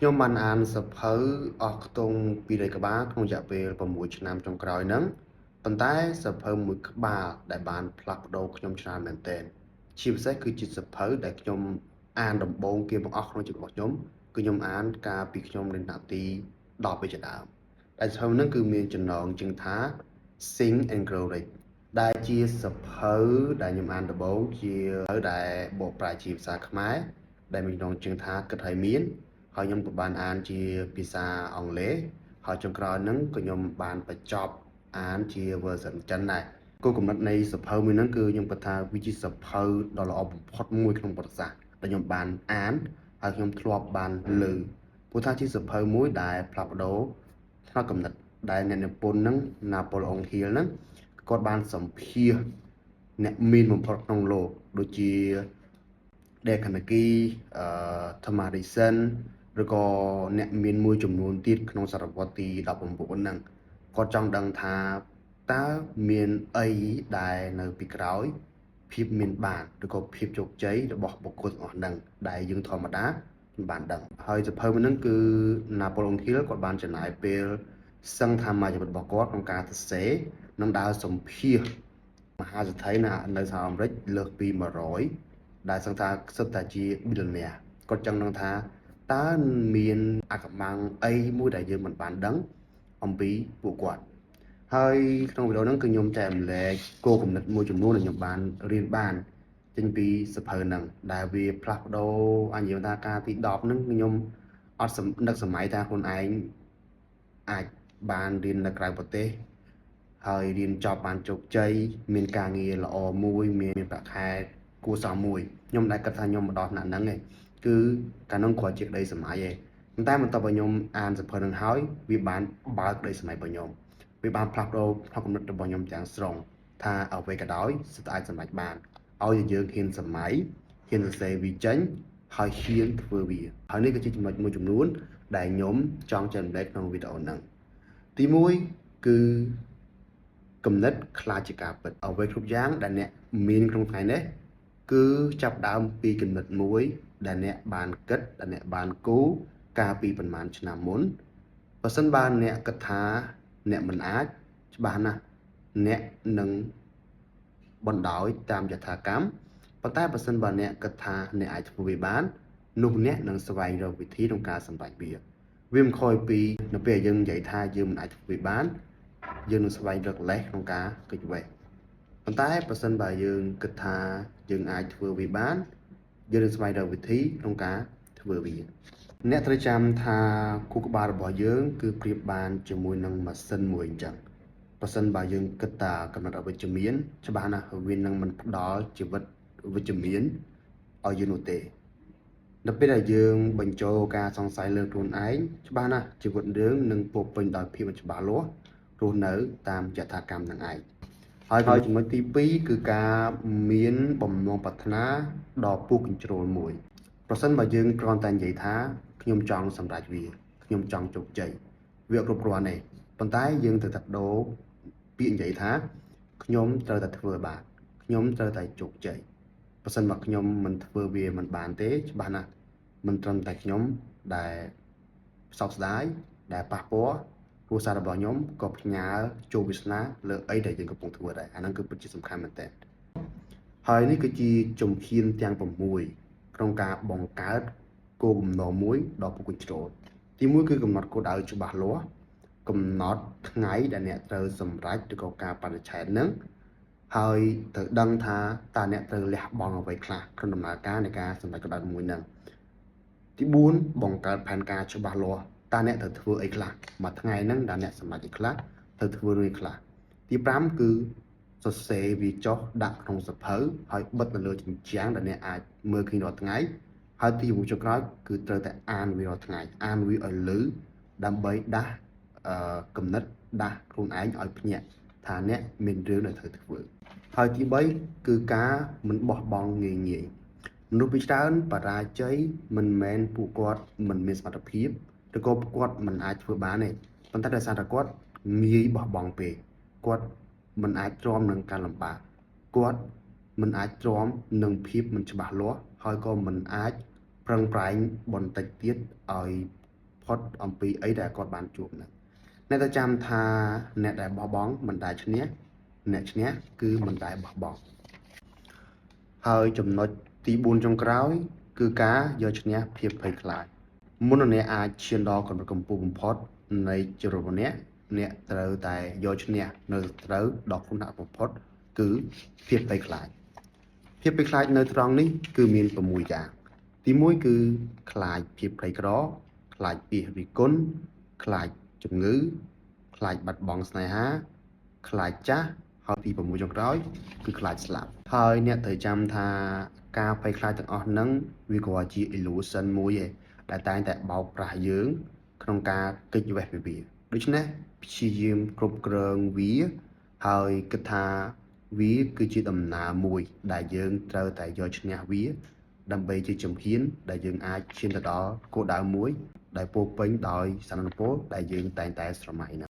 ខ្ញុំបានអានសភៅអស់ខ្ទង់200ក្បាលក្នុងរយៈពេល6ឆ្នាំចុងក្រោយហ្នឹងប៉ុន្តែសភៅមួយក្បាលដែលបានផ្លាស់ប្ដូរខ្ញុំច្រើនមែនទែនជាពិសេសគឺជាសភៅដែលខ្ញុំអានដំបូងគេបង្អស់ក្នុងជីវិតរបស់ខ្ញុំគឺខ្ញុំអានកាលពីខ្ញុំរៀនថ្នាក់ទី10ពេលជាដើមដែលសភៅហ្នឹងគឺមានចំណងជើងថា Think and Grow Rich ដែលជាសភៅដែលខ្ញុំអានដំបូងជាសភៅដែលបកប្រែជាភាសាខ្មែរដែលមានចំណងជើងថាគិតឲ្យមានហើយខ្ញុំក៏បានអានជាភាសាអង់គ្លេសហើយចុងក្រោយហ្នឹងក៏ខ្ញុំបានបញ្ចប់អានជា version ចិនដែរគោលគំនិតនៃសភៅមួយហ្នឹងគឺខ្ញុំគិតថាវាជាសភៅដ៏ល្អបំផុតមួយក្នុងប្រវត្តិសាស្ត្រដែលខ្ញុំបានអានហើយខ្ញុំធ្លាប់បានលើព្រោះថាជាសភៅមួយដែលផ្លាស់ប្ដូរផ្នត់គំនិតដែលអ្នកនិពន្ធហ្នឹង Napoleon Hill ហ្នឹងគាត់បានសម្ភាសអ្នកមានបំផុតក្នុងโลกដូចជា Dale Carnegie Thomas Edison ឬក៏អ្នកមានមួយចំនួនទៀតក្នុងសតវត្សទី19ហ្នឹងគាត់ចង់ដឹងថាតើមានអីដែលនៅពីក្រោយភាពមានបានឬក៏ភាពជោគជ័យរបស់បុគ្គលទាំងអស់ហ្នឹងដែលយើងធម្មតាមិនបានដឹងហើយសភៅមួយហ្នឹងគឺ Napoleon Hill គាត់បានចំណាយពេលសឹងថាមកជីវិតរបស់គាត់ក្នុងការសរសេរនិងដើរសម្ភាសមហាសេដ្ឋីនៅសហរដ្ឋអាមេរិកលើសពី100ដែលសឹងថាសិតតែជា billionaire គាត់ចង់ដឹងថាតើមានអាថ៌កំបាំងអីមួយដែលយើងមិនបានដឹងអំពីពួកគាត់ហើយក្នុងវីដេអូហ្នឹងគឺខ្ញុំចែករំលែកគោលគំនិតមួយចំនួនដែលខ្ញុំបានរៀនបានចេញពីសភៅហ្នឹងដែលវាផ្លាស់ប្ដូរអញ្ញថាការទី10ហ្នឹងខ្ញុំអត់នឹកសម័យថាខ្លួនឯងអាចបានរៀននៅក្រៅប្រទេសហើយរៀនចប់បានជោគជ័យមានការងារល្អមួយមានប្រាក់ខែគួរសមមួយខ្ញុំដែលគិតថាខ្ញុំមកដល់ថ្នាក់ហ្នឹងឯងគឺកាលនោះគ្រាន់ជាក្តីសម័យឯងប៉ុន្តែបន្ទាប់ពីខ្ញុំអានសភៅហ្នឹងហើយវាបានបើកក្តីសម័យរបស់ខ្ញុំវាបានផ្លាស់ប្ដូរផ្នត់គំនិតរបស់ខ្ញុំទាំងស្រុងថាអ្វីក៏ដោយសិតអាចសម្រេចបានឲ្យតែយើងហ៊ានសម័យហ៊ានសរសេរវាចេញហើយហ៊ានធ្វើវាហើយនេះគឺជាចំណុចមួយចំនួនដែលខ្ញុំចង់ចែករំលែកក្នុងវីដេអូហ្នឹងទី1គឺគំនិតខ្លាចជាការពិតអ្វីគ្រប់យ៉ាងដែលអ្នកមានក្នុងថ្ងៃនេះគឺចាប់ដើមពីគំនិតមួយដែលអ្នកបានគិតដែលអ្នកបានគូរកាលពីប្រហែលឆ្នាំមុនបើសិនបើអ្នកគិតថាអ្នកមិនអាចច្បាស់ណាស់អ្នកនឹងបណ្ដោយតាមយថាកម្មប៉ុន្តែបើសិនបើអ្នកគិតថាអ្នកអាចធ្វើវាបាននោះអ្នកនឹងស្វែងរកវិធីក្នុងការសម្រេចវាមិនខុសពីនៅពេលយើងនិយាយថាយើងមិនអាចធ្វើវាបានយើងនឹងស្វែងរកលេសក្នុងការគេចវេះប៉ុន្តែបើសិនបើយើងគិតថាយើងអាចធ្វើវាបានយើងនឹងស្វែងរកវិធីក្នុងការធ្វើវាអ្នកត្រូវចាំថាខួរក្បាលរបស់យើងគឺប្រៀបបានជាមួយនឹងម៉ាស៊ីនមួយអញ្ចឹងបើសិនបើយើងគិតថាកំណត់អវិជ្ជមានច្បាស់ណាស់វានឹងមិនផ្ដល់ជីវិតវិជ្ជមានឲ្យយើងនោះទេនៅពេលដែលយើងបញ្ចូលការសង្ស័យលើខ្លួនឯងច្បាស់ណាស់ជីវិតយើងនឹងពោរពេញដោយភាពមិនច្បាស់លាស់រស់នៅតាមយថាកម្មនឹងឯងហើយចំណុចទី2គឺការមានបំណងប្រាថ្នាដ៏ពុះកញ្ជ្រោលមួយប្រសិនបើយើងគ្រាន់តែនិយាយថាខ្ញុំចង់សម្រេចវាខ្ញុំចង់ជោគជ័យវាគ្រប់គ្រាន់ទេប៉ុន្តែយើងត្រូវតែបដូរពាក្យនិយាយថាខ្ញុំត្រូវតែធ្វើបានខ្ញុំត្រូវតែជោគជ័យប្រសិនបើខ្ញុំមិនធ្វើវាមិនបានទេច្បាស់ណាស់មិនត្រឹមតែខ្ញុំដែលសោកស្ដាយដែលប៉ះពាល់គ្រួសាររបស់ខ្ញុំក៏ផ្ញើចូលវាសនាលើអីដែលយើងកំពុងធ្វើដែរអាហ្នឹងគឺពិតជាសំខាន់មែនទែនហើយនេះគឺជាជំហានទាំង6ក្នុងការបង្កើតគោលបំណងមួយដ៏ពុះកញ្ជ្រោលទី1គឺកំណត់គោលដៅច្បាស់លាស់កំណត់ថ្ងៃដែលអ្នកត្រូវសម្រេចឬក៏ការបដិឆេទនឹងហើយត្រូវដឹងថាតើអ្នកត្រូវលះបង់អ្វីខ្លះក្នុងដំណើរការនៃការសម្រេចគោលដៅមួយហ្នឹងទី4បង្កើតផែនការច្បាស់លាស់តើអ្នកត្រូវធ្វើអីខ្លះមួយថ្ងៃហ្នឹងតើអ្នកសម្រេចអីខ្លះត្រូវធ្វើរឿងអីខ្លះទី5គឺសរសេរវាចុះដាក់ក្នុងសភៅហើយបិទនៅលើជញ្ជាំងដែលអ្នកអាចមើលឃើញរាល់ថ្ងៃហើយទី6ចុងក្រោយគឺត្រូវតែអានវារាល់ថ្ងៃអានវាឲ្យលឺដើម្បីដាស់គំនិតដាស់ខ្លួនឯងឲ្យភ្ញាក់ថាអ្នកមានរឿងដែលត្រូវធ្វើហើយទី3គឺការមិនបោះបង់ងាយងាយមនុស្សពីច្រើនបរាជ័យមិនមែនពួកគាត់មិនមានសមត្ថភាពឬក៏ពួកគាត់មិនអាចធ្វើបានទេប៉ុន្តែដោយសារតែគាត់ងាយបោះបង់ពេកគាត់មិនអាចទ្រាំនឹងការលំបាកគាត់មិនអាចទ្រាំនឹងភាពមិនច្បាស់លាស់ហើយក៏មិនអាចប្រឹងប្រែងបន្តិចទៀតឲ្យ ផុតអំពីអីដែលគាត់បានជួបហ្នឹងអ្នកតែចាំថាអ្នកដែលបោះបង់មិនដែលឈ្នះអ្នកឈ្នះគឺមិនដែលបោះបង់ហើយចំណុចទី4ចុងក្រោយគឺការយកឈ្នះភាពភ័យខ្លាចមុននឹងអ្នកអាចឈានដល់កម្រិតកម្ពស់បំផុតនៃជីវិតរបស់អ្នកត្រូវតែយកឈ្នះនៅត្រូវដល់គុណបំផុតគឺភាពភ័យខ្លាចភាពភ័យខ្លាចនៅត្រង់នេះគឺមាន6យ៉ាងទី1គឺខ្លាចភាពក្រីក្រខ្លាចពាសរិះគន់ខ្លាចជំងឺខ្លាចបាត់បង់ស្នេហាខ្លាចចាស់ហើយទី6ចុងក្រោយគឺខ្លាចស្លាប់ហើយអ្នកត្រូវចាំថាការភ័យខ្លាចទាំងអស់ហ្នឹងវាក៏ជា illusion មួយឯងដែលតែងតែបោកប្រាស់យើងក្នុងការគេចវេះពីវាដូច្នេះព្យាយាមគ្រប់គ្រងវាហើយគិតថាវាគឺជាដំណើរមួយដែលយើងត្រូវតែយកឈ្នះវាដើម្បីជាជំហានដែលយើងអាចឈានទៅដល់គោលដៅមួយដែលពោរពេញដោយសក្តានុពលដែលយើងតែងតែស្រមៃ